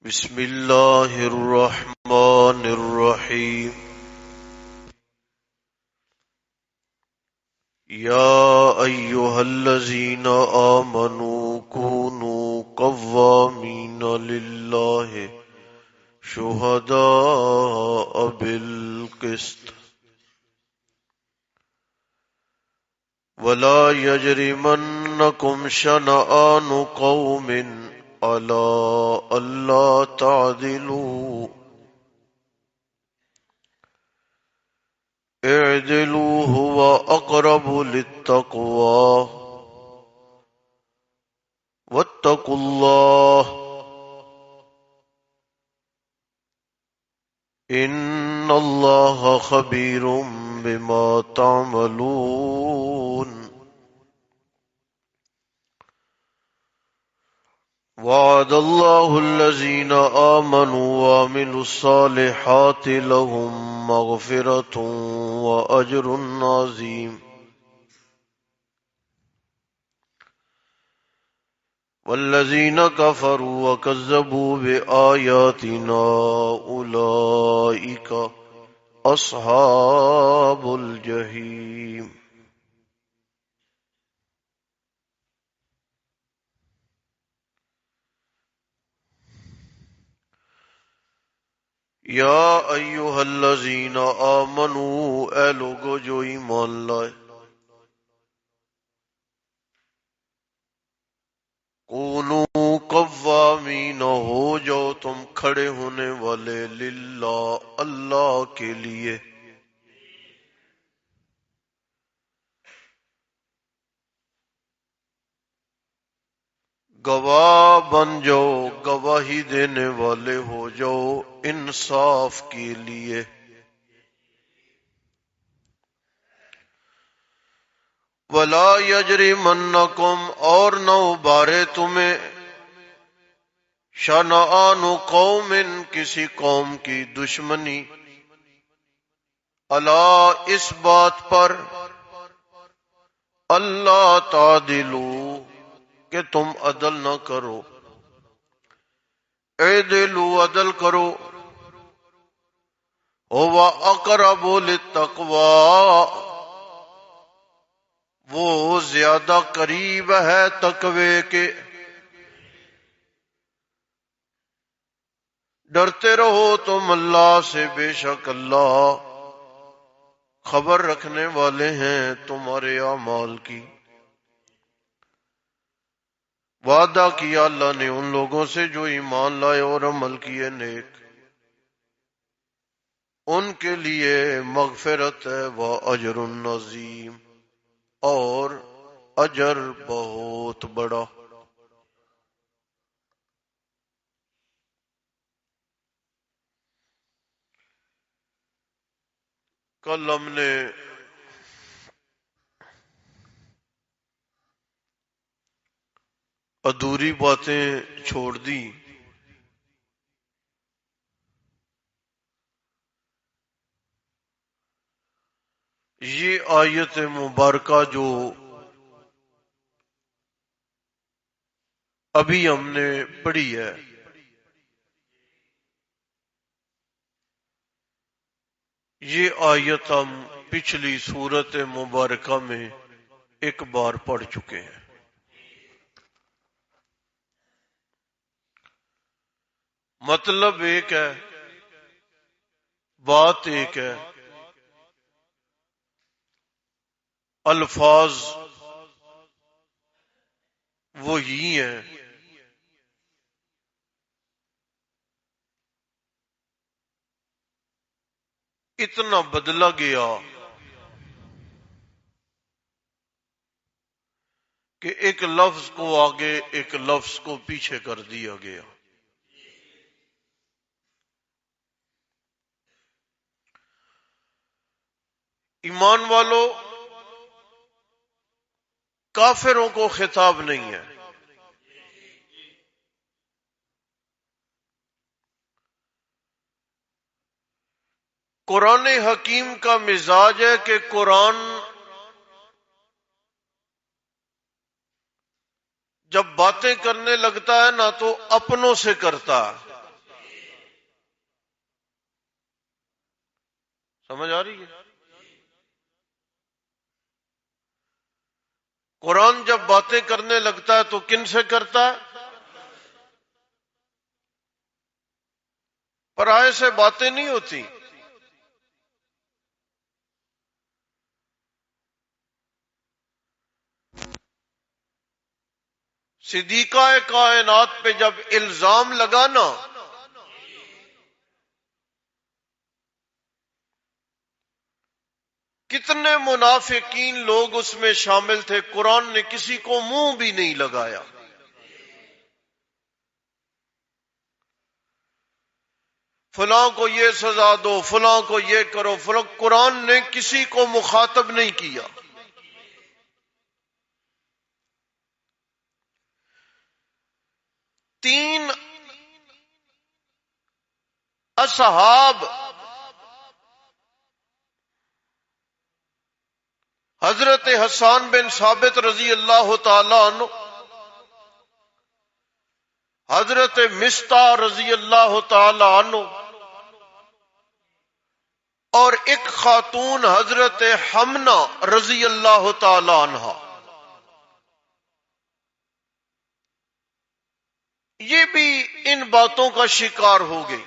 بسم اللہ الرحمن الرحیم یا ایہا الذین آمنوا کونوا قوامین للہ شہداء بالقسط ولا یجرمنکم شنآن قوم علی الا تعدلوا اعدلوا هو اقرب للتقوى واتقوا اللہ ان اللہ خبیر بما تعملون وعد اللہ الذین آمنوا وعملوا الصالحات لهم مغفرۃ واجر عظیم والذین کفروا وکذبوا بآیاتنا اولئک اصحاب الجحیم یا ایہا الذین آمنوا اے لوگو جو ایمان لائے کونوا قوامین ہو جاؤ تم کھڑے ہونے والے للہ اللہ کے لیے گواہ بن جاؤ گواہی دینے والے ہو جاؤ انصاف کے لیے ولا یجرمنکم اور نہ ابارے تمہیں شنآن قوم کسی قوم کی دشمنی الا اس بات پر اللہ تعدلوا کہ تم عدل نہ کرو اعدلوا عدل کرو هو اقرب للتقوی وہ زیادہ قریب ہے تقوی کے ڈرتے رہو تم اللہ سے بے شک اللہ خبر رکھنے والے ہیں تمہارے اعمال کی وعدہ کیا اللہ نے ان لوگوں سے جو ایمان لائے اور عمل کیے نیک ان کے لیے مغفرت ہے واجر عظیم اور اجر بہت بڑا کل ہم نے ادھوری باتیں چھوڑ دی یہ آیت مبارکہ جو ابھی ہم نے پڑھی ہے یہ آیت ہم پچھلی سورت مبارکہ میں ایک بار پڑھ چکے ہیں مطلب ایک ہے بات ایک ہے الفاظ وہی ہیں اتنا بدلا گیا کہ ایک لفظ کو آگے ایک لفظ کو پیچھے کر دیا گیا ایمان والو کافروں کو خطاب نہیں ہے قرآن حکیم کا مزاج ہے کہ قرآن جب باتیں کرنے لگتا ہے نہ تو اپنوں سے کرتا ہے سمجھ آ رہی ہے؟ قرآن جب باتیں کرنے لگتا ہے تو کن سے کرتا ہے؟ پرائے سے باتیں نہیں ہوتی. صدیقہ کائنات پہ جب الزام لگا نا، کتنے منافقین لوگ اس میں شامل تھے، قرآن نے کسی کو منہ بھی نہیں لگایا. فلاں کو یہ سزا دو، فلاں کو یہ کرو، فلاں، قرآن نے کسی کو مخاطب نہیں کیا. تین اصحاب حضرت حسان بن ثابت رضی اللہ تعالی عنہ، حضرت مصطح رضی اللہ تعالی عنہ، اور ایک خاتون حضرت حمنہ رضی اللہ تعالی عنہ، یہ بھی ان باتوں کا شکار ہو گئی.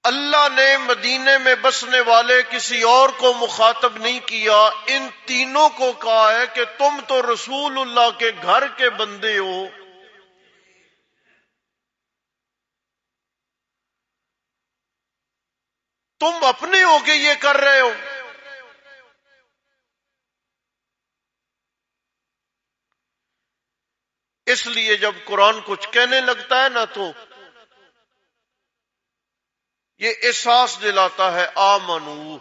اللہ نے مدینے میں بسنے والے کسی اور کو مخاطب نہیں کیا، ان تینوں کو کہا ہے کہ تم تو رسول اللہ کے گھر کے بندے ہو، تم اپنے ہو کے یہ کر رہے ہو. اس لیے جب قرآن کچھ کہنے لگتا ہے نا تو یہ احساس دلاتا ہے، آمنو،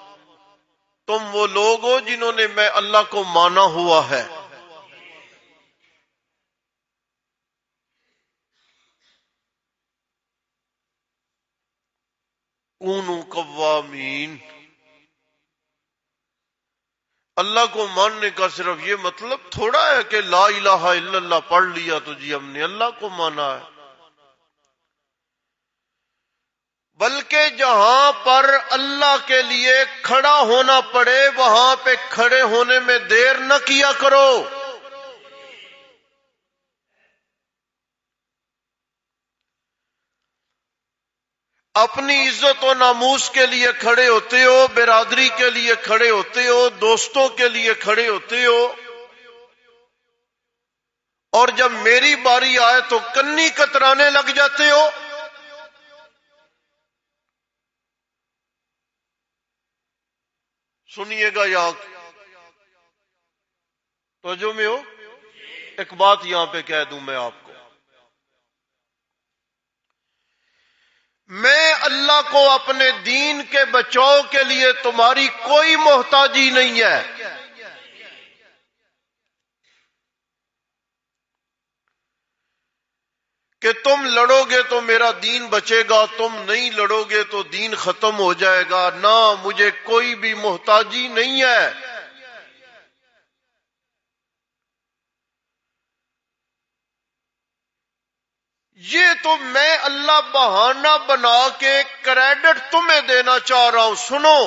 تم وہ لوگ ہو جنہوں نے میں اللہ کو مانا ہوا ہے. کونوا قوامین، اللہ کو ماننے کا صرف یہ مطلب تھوڑا ہے کہ لا الہ الا اللہ پڑھ لیا تو جی ہم نے اللہ کو مانا ہے، بلکہ جہاں پر اللہ کے لیے کھڑا ہونا پڑے وہاں پہ کھڑے ہونے میں دیر نہ کیا کرو. اپنی عزت و ناموس کے لیے کھڑے ہوتے ہو، برادری کے لیے کھڑے ہوتے ہو، دوستوں کے لیے کھڑے ہوتے ہو، اور جب میری باری آئے تو کنی کترانے لگ جاتے ہو. سنیے گا یہاں توجہ میں ہو، ایک بات یہاں پہ کہہ دوں میں آپ کو، میں اللہ کو اپنے دین کے بچاؤ کے لیے تمہاری کوئی محتاجی نہیں ہے. کہ تم لڑو گے تو میرا دین بچے گا، تم نہیں لڑو گے تو دین ختم ہو جائے گا. نہ، مجھے کوئی بھی محتاجی نہیں ہے. یہ تو میں اللہ بہانہ بنا کے کریڈٹ تمہیں دینا چاہ رہا ہوں. سنو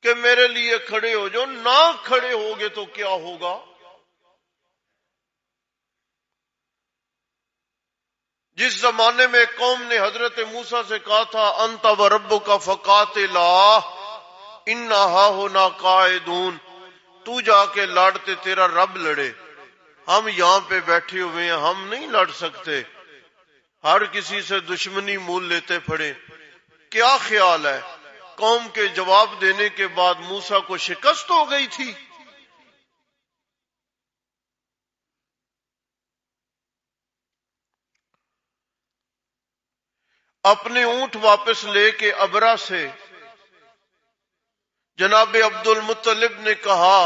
کہ میرے لیے کھڑے ہو جو، نہ کھڑے ہوگے تو کیا ہوگا؟ جس زمانے میں قوم نے حضرت موسیٰ سے کہا تھا انت و ربک فقاتلا انا ہاہنا قاعدون، تو جا کے لڑتے تیرا رب لڑے، ہم یہاں پہ بیٹھے ہوئے ہیں، ہم نہیں لڑ سکتے، ہر کسی سے دشمنی مول لیتے پھڑے. کیا خیال ہے قوم کے جواب دینے کے بعد موسیٰ کو شکست ہو گئی تھی؟ اپنے اونٹ واپس لے کے ابرا سے جناب عبد المطلب نے کہا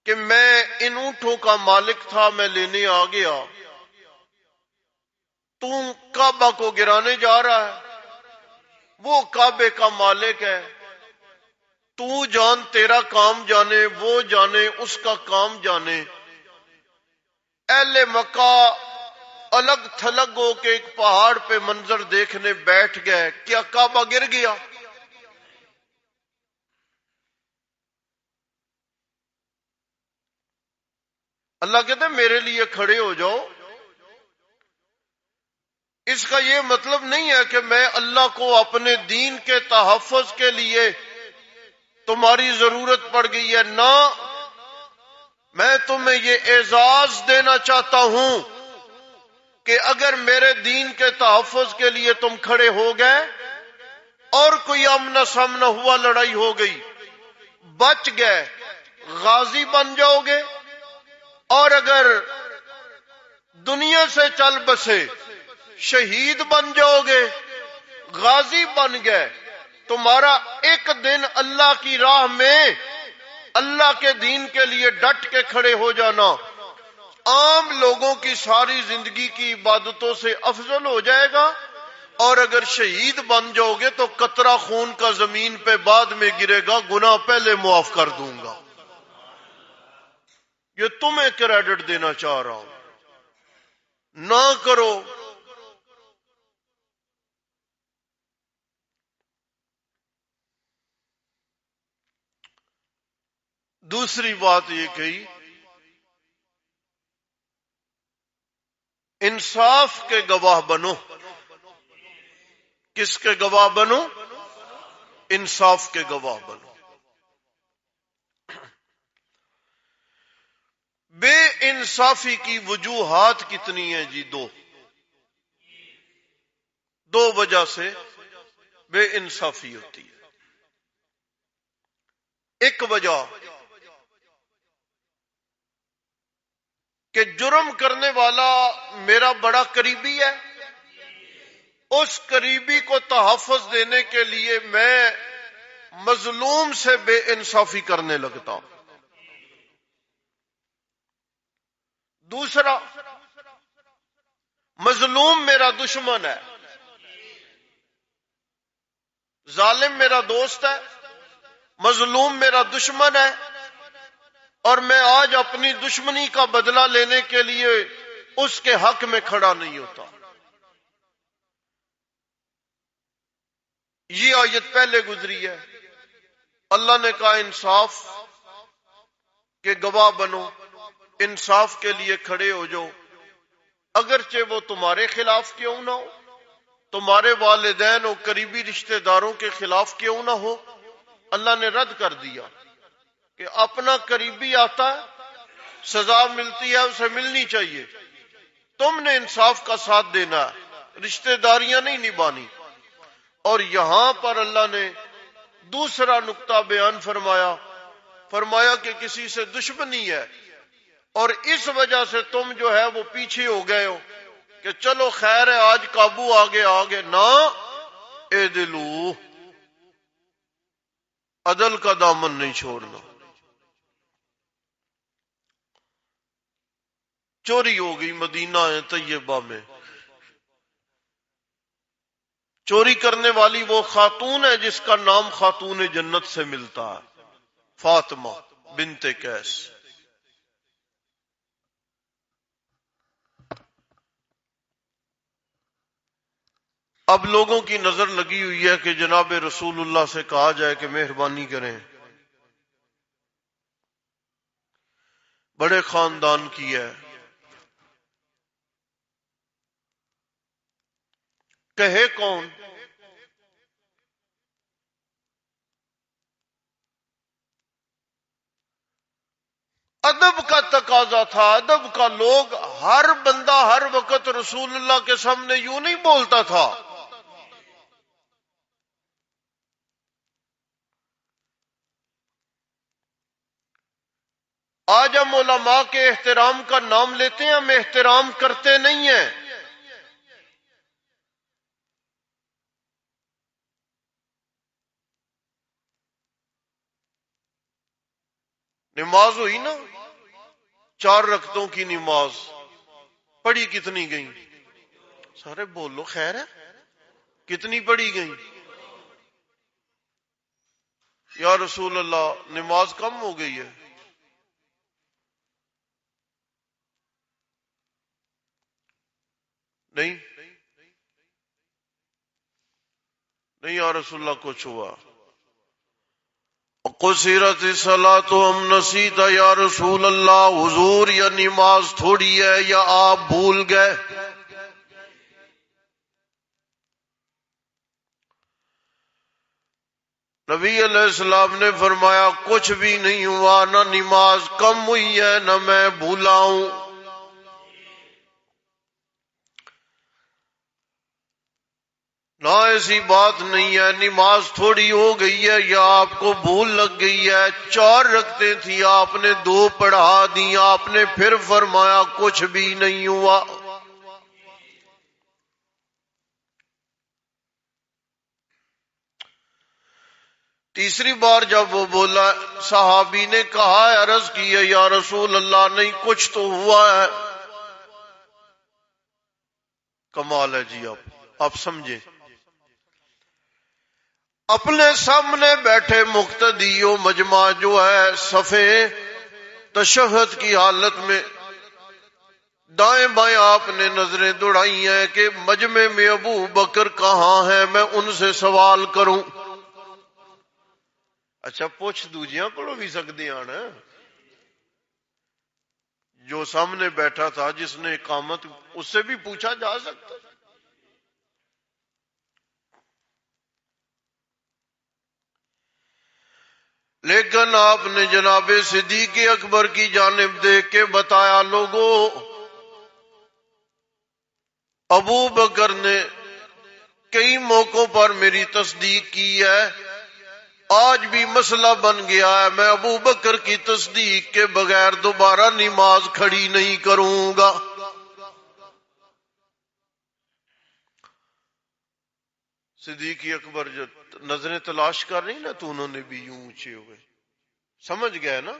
کہ میں ان اونٹوں کا مالک تھا، میں لینے آ گیا، تو کعبہ کو گرانے جا رہا ہے، وہ کعبے کا مالک ہے، تو جان تیرا کام جانے، وہ جانے اس کا کام جانے. اہل مکہ الگ تھلگ ہو کے ایک پہاڑ پہ منظر دیکھنے بیٹھ گئے، کیا کعبہ گر گیا؟ اللہ کہتے ہیں میرے لیے کھڑے ہو جاؤ۔ اس کا یہ مطلب نہیں ہے کہ میں اللہ کو اپنے دین کے تحفظ کے لیے تمہاری ضرورت پڑ گئی ہے، نہ، میں تمہیں یہ اعزاز دینا چاہتا ہوں کہ اگر میرے دین کے تحفظ کے لیے تم کھڑے ہو گئے اور کوئی آمنا سامنا ہوا، لڑائی ہو گئی، بچ گئے، غازی بن جاؤ گے، اور اگر دنیا سے چل بسے شہید بن جاؤ گے، غازی بن گئے، تمہارا ایک دن اللہ کی راہ میں اللہ کے دین کے لیے ڈٹ کے کھڑے ہو جانا عام لوگوں کی ساری زندگی کی عبادتوں سے افضل ہو جائے گا، اور اگر شہید بن جاؤ گے تو قطرہ خون کا زمین پہ بعد میں گرے گا، گناہ پہلے معاف کر دوں گا۔ یہ تمہیں کریڈٹ دینا چاہ رہا ہوں، نہ کرو۔ دوسری بات یہ کہی، انصاف کے گواہ بنو۔ کس کے گواہ بنو؟ انصاف کے گواہ بنو۔ بے انصافی کی وجوہات کتنی ہیں جی؟ دو وجہ سے بے انصافی ہوتی ہے۔ ایک وجہ کہ جرم کرنے والا میرا بڑا قریبی ہے، اس قریبی کو تحفظ دینے کے لیے میں مظلوم سے بے انصافی کرنے لگتا ہوں۔ دوسرا، مظلوم میرا دشمن ہے، ظالم میرا دوست ہے، مظلوم میرا دشمن ہے، اور میں آج اپنی دشمنی کا بدلہ لینے کے لیے اس کے حق میں کھڑا نہیں ہوتا۔ یہ آیت پہلے گزری ہے، اللہ نے کہا انصاف کے گواہ بنو، انصاف کے لیے کھڑے ہو جاؤ، اگرچہ وہ تمہارے خلاف کیوں نہ ہو، تمہارے والدین اور قریبی رشتہ داروں کے خلاف کیوں نہ ہو۔ اللہ نے رد کر دیا کہ اپنا قریبی آتا ہے، سزا ملتی ہے، اسے ملنی چاہیے، تم نے انصاف کا ساتھ دینا ہے، رشتہ داریاں نہیں نبھانی۔ اور یہاں پر اللہ نے دوسرا نقطہ بیان فرمایا کہ کسی سے دشمنی ہے اور اس وجہ سے تم جو ہے وہ پیچھے ہو گئے ہو کہ چلو خیر ہے آج قابو آگے نہ، اے دلو، عدل کا دامن نہیں چھوڑنا۔ چوری ہو گئی مدینہ طیبہ میں، چوری کرنے والی وہ خاتون ہے جس کا نام خاتون جنت سے ملتا ہے، فاطمہ بنت قیس۔ اب لوگوں کی نظر لگی ہوئی ہے کہ جناب رسول اللہ سے کہا جائے کہ مہربانی کریں، بڑے خاندان کی ہے، کہے کون؟ ادب کا تقاضا تھا، ادب کا، لوگ ہر بندہ ہر وقت رسول اللہ کے سامنے یوں نہیں بولتا تھا۔ آج ہم علماء کے احترام کا نام لیتے ہیں، ہم احترام کرتے نہیں ہیں۔ نماز ہوئی نا، 4 رکعتوں کی نماز پڑھی کتنی گئی؟ سارے بولو خیر ہے، کتنی پڑھی گئی؟ یا رسول اللہ نماز کم ہو گئی ہے۔ نہیں یا رسول اللہ کچھ ہوا. قصرت الصلاۃ ام نسیت یا رسول اللہ، حضور یا نماز تھوڑی ہے یا آپ بھول گئے؟ نبی علیہ السلام نے فرمایا کچھ بھی نہیں ہوا، نہ نماز کم ہوئی ہے نہ میں بھولا ہوں. نہ ایسی بات نہیں ہے نماز تھوڑی ہو گئی ہے یا آپ کو بھول لگ گئی ہے. 4 رکعتیں تھی آپ نے 2 پڑھا دی، آپ نے پھر فرمایا کچھ بھی نہیں ہوا. تیسری بار جب وہ بولا، صحابی نے کہا عرض کی ہے یا رسول اللہ نہیں کچھ تو ہوا ہے. کمال ہے جی، آپ سمجھیں. اپنے سامنے بیٹھے مقتدی و مجمع جو ہے صفے تشہد کی حالت میں دائیں بائیں آپ نے نظریں دوڑائی ہیں کہ مجمع میں ابو بکر کہاں ہیں، میں ان سے سوال کروں. اچھا پوچھ دوجیاں کو بھی سکتے ہیں، جو سامنے بیٹھا تھا جس نے اقامت، اس سے بھی پوچھا جا سکتا. لیکن آپ نے جناب صدیق اکبر کی جانب دیکھ کے بتایا لوگوں ابو بکر نے کئی موقعوں پر میری تصدیق کی ہے، آج بھی مسئلہ بن گیا ہے، میں ابو بکر کی تصدیق کے بغیر دوبارہ نماز کھڑی نہیں کروں گا. صدیق اکبر جو نظریں تلاش کر رہی نا تو انہوں نے بھی یوں اونچے ہوئے، سمجھ گئے نا.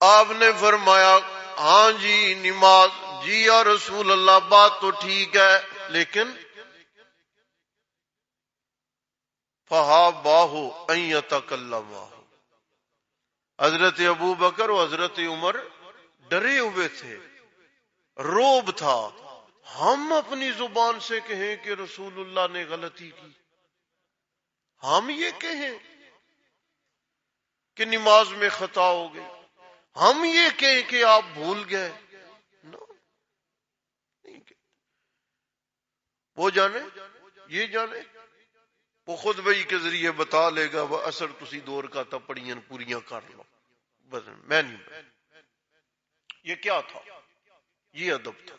آپ نے فرمایا ہاں جی نماز جی یا رسول اللہ بات تو ٹھیک ہے، لیکن فَحَابَاهُ أَن يَتَكَلَّمَ. حضرت ابو بکر و حضرت عمر ڈرے ہوئے تھے، روب تھا. ہم اپنی زبان سے کہیں کہ رسول اللہ نے غلطی کی، ہم یہ کہیں کہ نماز میں خطا ہو گئی، ہم یہ کہیں کہ آپ بھول گئے. وہ جانے یہ جانے وہ خود بھائی کے ذریعے بتا لے گا. وہ اثر تسی دور کا تپڑیاں پوریاں کر لو، بس میں نہیں. یہ کیا تھا؟ یہ ادب تھا.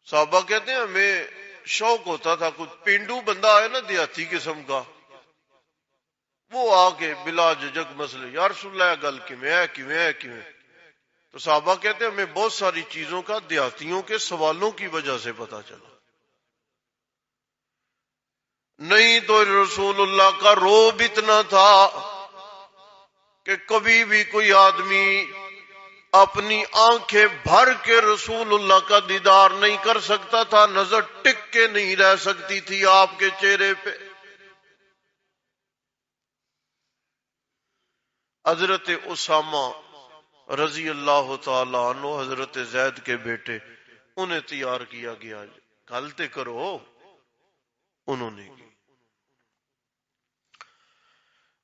صحابہ کہتے ہیں ہمیں شوق ہوتا تھا، کوئی پینڈو بندہ آئے نا دیہاتی قسم کا، وہ آ کے بلا جھجک مسئلے یا رسول اللہ گل کیویں. تو صحابہ کہتے ہیں ہمیں بہت ساری چیزوں کا دیہاتیوں کے سوالوں کی وجہ سے پتا چلا. نہیں تو رسول اللہ کا روب اتنا تھا کہ کبھی بھی کوئی آدمی اپنی آنکھیں بھر کے رسول اللہ کا دیدار نہیں کر سکتا تھا، نظر ٹک کے نہیں رہ سکتی تھی آپ کے چہرے پہ. حضرت اسامہ رضی اللہ تعالی عنہ حضرت زید کے بیٹے، انہیں تیار کیا گیا، غلطی کرو، انہوں نے کی.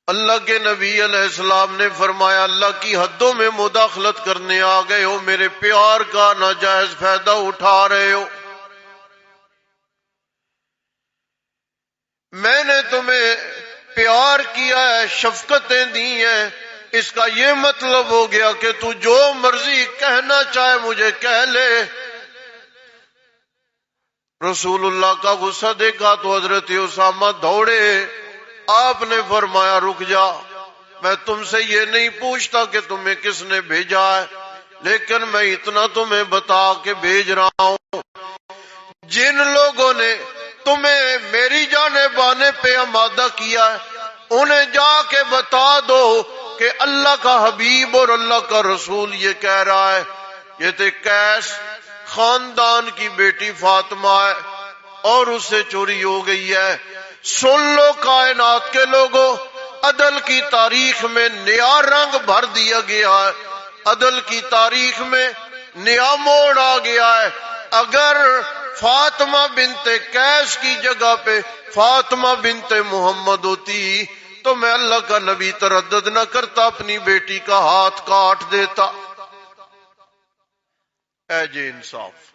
اللہ کے نبی علیہ السلام نے فرمایا اللہ کی حدوں میں مداخلت کرنے آ گئے ہو، میرے پیار کا ناجائز فائدہ اٹھا رہے ہو. میں نے تمہیں پیار کیا ہے، شفقتیں دی ہیں، اس کا یہ مطلب ہو گیا کہ تو جو مرضی کہنا چاہے مجھے کہہ لے. رسول اللہ کا غصہ دیکھا تو حضرت اسامہ دوڑے. آپ نے فرمایا رک جا، میں تم سے یہ نہیں پوچھتا کہ تمہیں کس نے بھیجا ہے، لیکن میں اتنا تمہیں بتا کے بھیج رہا ہوں، جن لوگوں نے تمہیں میری جانب آنے پہ آمادہ کیا ہے انہیں جا کے بتا دو کہ اللہ کا حبیب اور اللہ کا رسول یہ کہہ رہا ہے. یہ تھے قیس خاندان کی بیٹی فاطمہ ہے اور اس سے چوری ہو گئی ہے. سن لو کائنات کے لوگوں، عدل کی تاریخ میں نیا رنگ بھر دیا گیا ہے، عدل کی تاریخ میں نیا موڑ آ گیا ہے۔ اگر فاطمہ بنت قیس کی جگہ پہ فاطمہ بنت محمد ہوتی تو میں اللہ کا نبی تردد نہ کرتا، اپنی بیٹی کا ہاتھ کاٹ دیتا۔ اے جے انصاف۔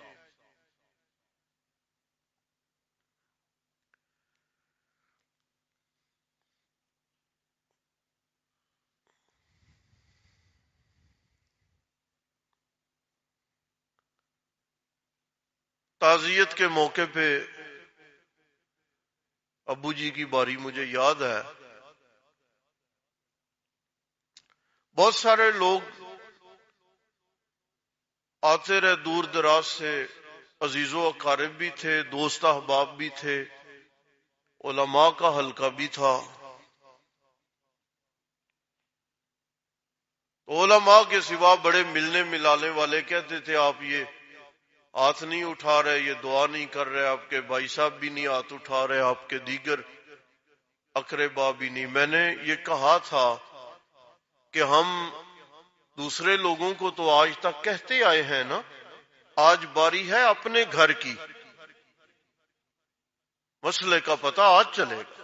تعزیت کے موقع پہ ابو جی کی باری مجھے یاد ہے، بہت سارے لوگ آتے رہے دور دراز سے، عزیز و اقارب بھی تھے، دوست احباب بھی تھے، علماء کا حلقہ بھی تھا۔ علماء کے سوا بڑے ملنے ملانے والے کہتے تھے آپ یہ ہاتھ نہیں اٹھا رہے، یہ دعا نہیں کر رہے، آپ کے بھائی صاحب بھی نہیں ہاتھ اٹھا رہے، آپ کے دیگر اقربا بھی نہیں۔ میں نے یہ کہا تھا کہ ہم دوسرے لوگوں کو تو آج تک کہتے آئے ہیں نا، آج باری ہے اپنے گھر کی، مسئلے کا پتہ آج چلے گا۔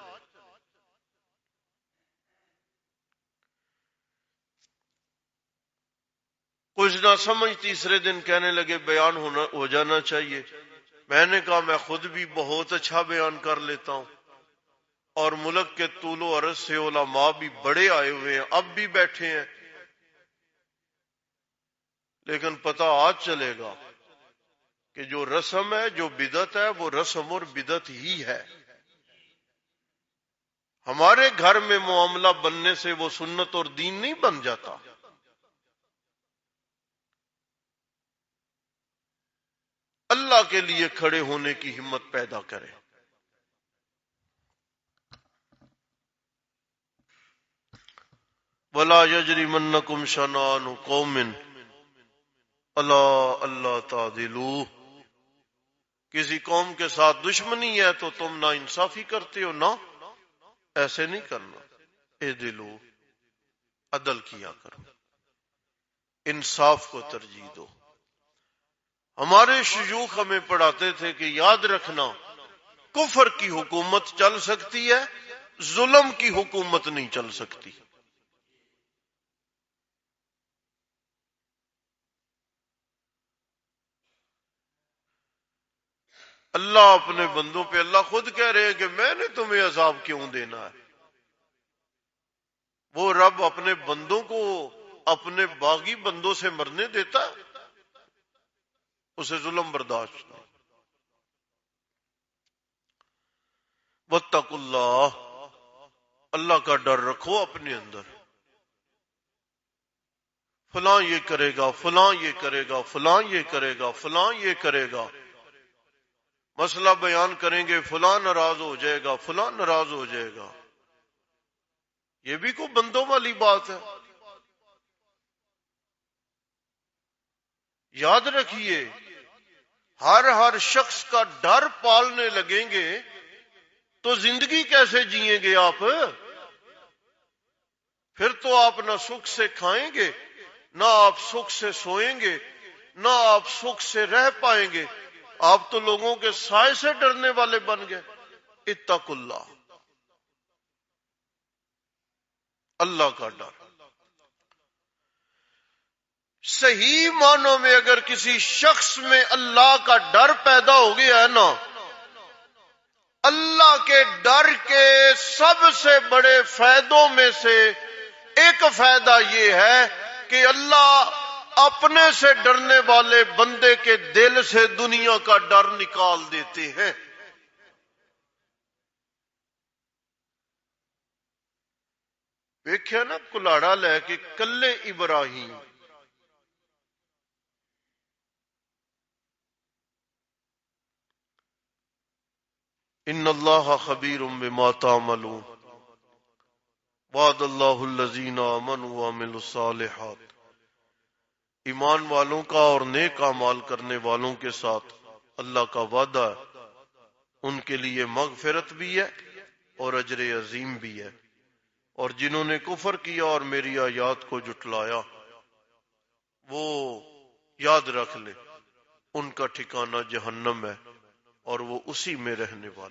کچھ نہ سمجھ تیسرے دن کہنے لگے بیان ہو جانا چاہیے۔ میں نے کہا میں خود بھی بہت اچھا بیان کر لیتا ہوں، اور ملک کے طول و عرض سے علماء بھی بڑے آئے ہوئے ہیں، اب بھی بیٹھے ہیں، لیکن پتہ آج چلے گا کہ جو رسم ہے، جو بدعت ہے، وہ رسم اور بدعت ہی ہے۔ ہمارے گھر میں معاملہ بننے سے وہ سنت اور دین نہیں بن جاتا۔ اللہ کے لیے کھڑے ہونے کی ہمت پیدا کرے۔ وَلَا يَجْرِمَنَّكُمْ شَنَآنُ قَوْمٍ أَلَّا أَلَّا تَعْدِلُوا، کسی قوم کے ساتھ دشمنی ہے تو تم نا انصافی کرتے ہو، نہ ایسے نہیں کرنا۔ اعدلوا، عدل کیا کرو، انصاف کو ترجیح دو۔ ہمارے شیوخ ہمیں پڑھاتے تھے کہ یاد رکھنا، کفر کی حکومت چل سکتی ہے، ظلم کی حکومت نہیں چل سکتی۔ اللہ اپنے بندوں پہ، اللہ خود کہہ رہے ہیں کہ میں نے تمہیں عذاب کیوں دینا ہے۔ وہ رب اپنے بندوں کو اپنے باغی بندوں سے مرنے دیتا ہے؟ اسے ظلم برداشت نہیں۔ واتقوا اللہ، اللہ کا ڈر رکھو اپنے اندر۔ فلاں یہ کرے گا، فلاں یہ کرے گا، فلاں یہ کرے گا، فلاں یہ کرے گا، مسئلہ بیان کریں گے، فلاں ناراض ہو جائے گا، فلاں ناراض ہو جائے گا۔ یہ بھی کوئی بندوں والی بات ہے؟ یاد رکھیے، ہر شخص کا ڈر پالنے لگیں گے تو زندگی کیسے جئیں گے آپ؟ پھر تو آپ نہ سکھ سے کھائیں گے، نہ آپ سکھ سے سوئیں گے، نہ آپ سکھ سے رہ پائیں گے۔ آپ تو لوگوں کے سائے سے ڈرنے والے بن گئے۔ اتقوا اللہ، اللہ کا ڈر۔ صحیح معنوں میں اگر کسی شخص میں اللہ کا ڈر پیدا ہو گیا ہے نا، اللہ کے ڈر کے سب سے بڑے فائدوں میں سے ایک فائدہ یہ ہے کہ اللہ اپنے سے ڈرنے والے بندے کے دل سے دنیا کا ڈر نکال دیتے ہیں۔ دیکھیں نا کلاڑا لے کے کلے ابراہیم، ان اللہ خبیر بما تعملون، وعد اللہ الذین آمنوا وعملوا الصالحات۔ ایمان والوں کا اور نیک اعمال کرنے والوں کے ساتھ اللہ کا وعدہ ہے، ان کے لیے مغفرت بھی ہے اور اجر عظیم بھی ہے۔ اور جنہوں نے کفر کیا اور میری آیات کو جھٹلایا وہ یاد رکھ لے ان کا ٹھکانہ جہنم ہے اور وہ اسی میں رہنے والے